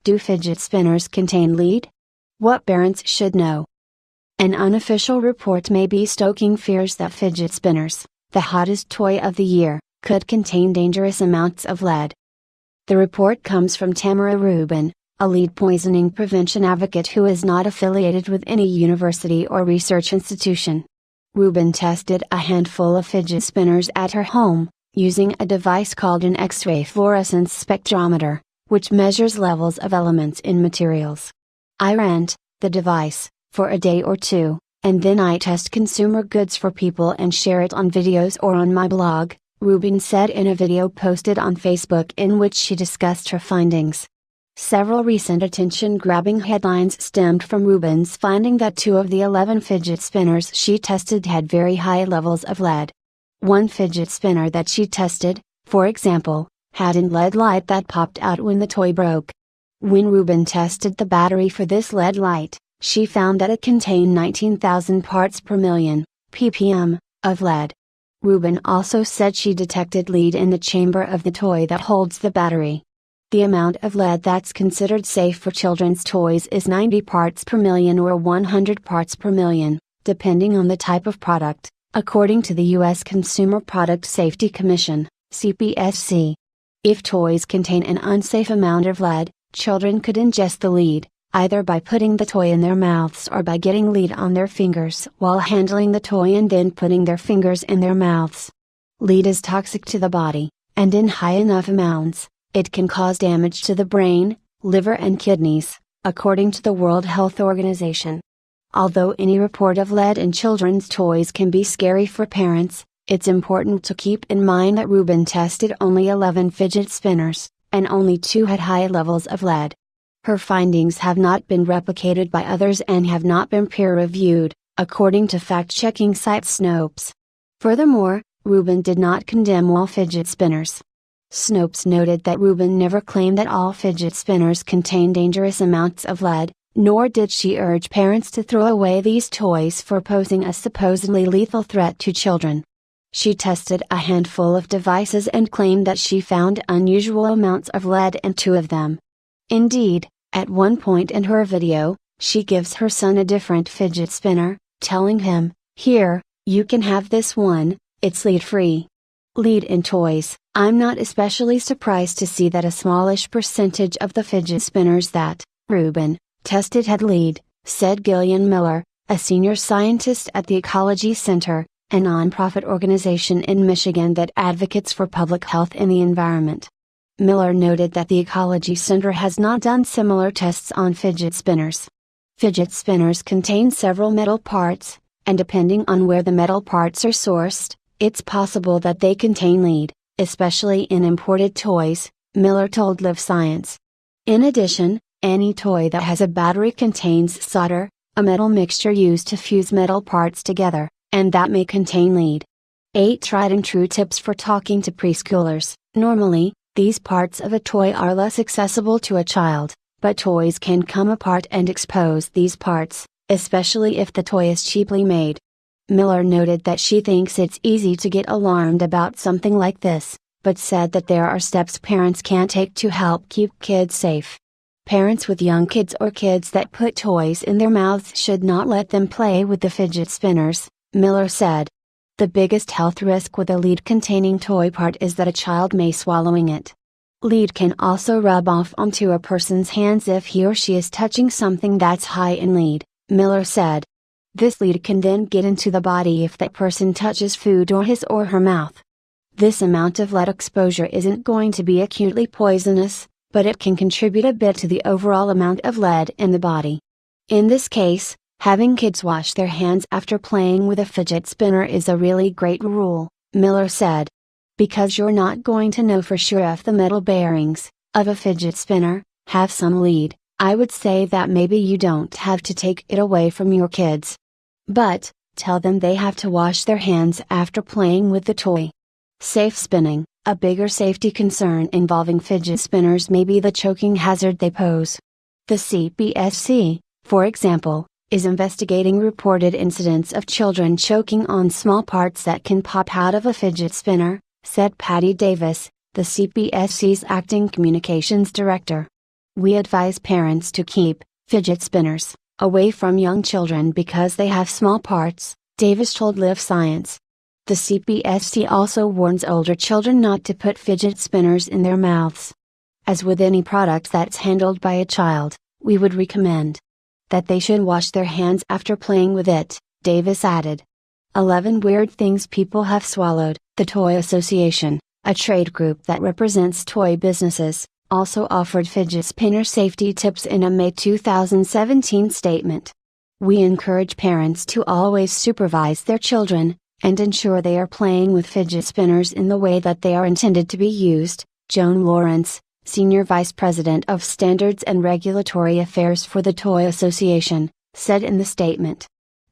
Do fidget spinners contain lead? What parents should know. An unofficial report may be stoking fears that fidget spinners, the hottest toy of the year, could contain dangerous amounts of lead. The report comes from Tamara Rubin, a lead poisoning prevention advocate who is not affiliated with any university or research institution. Rubin tested a handful of fidget spinners at her home, using a device called an X-ray fluorescence spectrometer, which measures levels of elements in materials. I rent the device for a day or two, and then I test consumer goods for people and share it on videos or on my blog, Rubin said in a video posted on Facebook in which she discussed her findings. Several recent attention-grabbing headlines stemmed from Rubin's finding that 2 of the 11 fidget spinners she tested had very high levels of lead. One fidget spinner that she tested, for example, had a lead light that popped out when the toy broke. When Rubin tested the battery for this lead light, she found that it contained 19,000 parts per million, ppm, of lead. Rubin also said she detected lead in the chamber of the toy that holds the battery. The amount of lead that's considered safe for children's toys is 90 parts per million or 100 parts per million, depending on the type of product, according to the U.S. Consumer Product Safety Commission, CPSC. If toys contain an unsafe amount of lead, children could ingest the lead, either by putting the toy in their mouths or by getting lead on their fingers while handling the toy and then putting their fingers in their mouths. Lead is toxic to the body, and in high enough amounts, it can cause damage to the brain, liver and kidneys, according to the World Health Organization. Although any report of lead in children's toys can be scary for parents, it's important to keep in mind that Rubin tested only 11 fidget spinners, and only 2 had high levels of lead. Her findings have not been replicated by others and have not been peer-reviewed, according to fact-checking site Snopes. Furthermore, Rubin did not condemn all fidget spinners. Snopes noted that Rubin never claimed that all fidget spinners contain dangerous amounts of lead, nor did she urge parents to throw away these toys for posing a supposedly lethal threat to children. She tested a handful of devices and claimed that she found unusual amounts of lead in 2 of them. Indeed, at one point in her video, she gives her son a different fidget spinner, telling him, "Here, you can have this one, it's lead-free." Lead in toys. I'm not especially surprised to see that a smallish percentage of the fidget spinners that Rubin tested had lead, said Gillian Miller, a senior scientist at the Ecology Center, a nonprofit organization in Michigan that advocates for public health and the environment. Miller noted that the Ecology Center has not done similar tests on fidget spinners. Fidget spinners contain several metal parts, and depending on where the metal parts are sourced, it's possible that they contain lead, especially in imported toys, Miller told Live Science. In addition, any toy that has a battery contains solder, a metal mixture used to fuse metal parts together, and that may contain lead. 8 tried and true tips for talking to preschoolers. Normally, these parts of a toy are less accessible to a child, but toys can come apart and expose these parts, especially if the toy is cheaply made. Miller noted that she thinks it's easy to get alarmed about something like this, but said that there are steps parents can take to help keep kids safe. Parents with young kids or kids that put toys in their mouths should not let them play with the fidget spinners, Miller said. The biggest health risk with a lead-containing toy part is that a child may swallowing it. Lead can also rub off onto a person's hands if he or she is touching something that's high in lead, Miller said. This lead can then get into the body if that person touches food or his or her mouth. This amount of lead exposure isn't going to be acutely poisonous, but it can contribute a bit to the overall amount of lead in the body. In this case, having kids wash their hands after playing with a fidget spinner is a really great rule, Miller said. Because you're not going to know for sure if the metal bearings of a fidget spinner have some lead, I would say that maybe you don't have to take it away from your kids. But, tell them they have to wash their hands after playing with the toy. Safe spinning. A bigger safety concern involving fidget spinners may be the choking hazard they pose. The CPSC, for example, is investigating reported incidents of children choking on small parts that can pop out of a fidget spinner, said Patty Davis, the CPSC's acting communications director. We advise parents to keep fidget spinners away from young children because they have small parts, Davis told Live Science. The CPSC also warns older children not to put fidget spinners in their mouths. As with any product that's handled by a child, we would recommend that they should wash their hands after playing with it, Davis added. 11 Weird Things People Have Swallowed. The Toy Association, a trade group that represents toy businesses, also offered fidget spinner safety tips in a May 2017 statement. We encourage parents to always supervise their children, and ensure they are playing with fidget spinners in the way that they are intended to be used, Joan Lawrence, Senior Vice President of Standards and Regulatory Affairs for the Toy Association, said in the statement.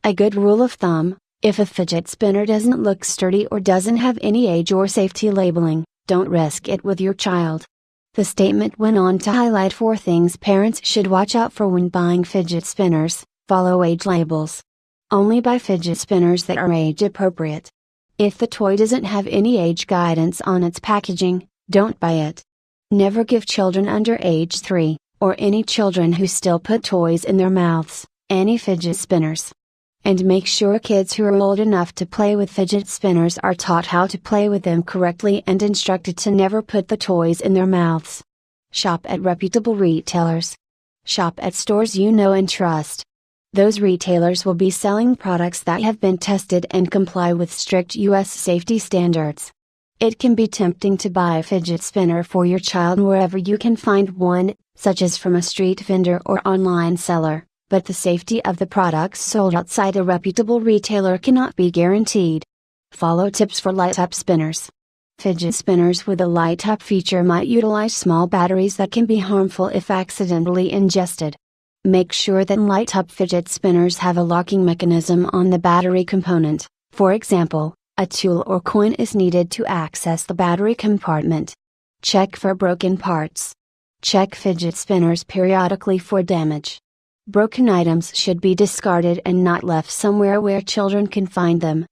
A good rule of thumb: if a fidget spinner doesn't look sturdy or doesn't have any age or safety labeling, don't risk it with your child. The statement went on to highlight 4 things parents should watch out for when buying fidget spinners. Follow age labels. Only buy fidget spinners that are age appropriate. If the toy doesn't have any age guidance on its packaging, don't buy it. Never give children under age 3, or any children who still put toys in their mouths, any fidget spinners. And make sure kids who are old enough to play with fidget spinners are taught how to play with them correctly and instructed to never put the toys in their mouths. Shop at reputable retailers. Shop at stores you know and trust. Those retailers will be selling products that have been tested and comply with strict U.S. safety standards. It can be tempting to buy a fidget spinner for your child wherever you can find one, such as from a street vendor or online seller, but the safety of the products sold outside a reputable retailer cannot be guaranteed. Follow tips for light-up spinners. Fidget spinners with a light-up feature might utilize small batteries that can be harmful if accidentally ingested. Make sure that light-up fidget spinners have a locking mechanism on the battery component. For example, a tool or coin is needed to access the battery compartment. Check for broken parts. Check fidget spinners periodically for damage. Broken items should be discarded and not left somewhere where children can find them.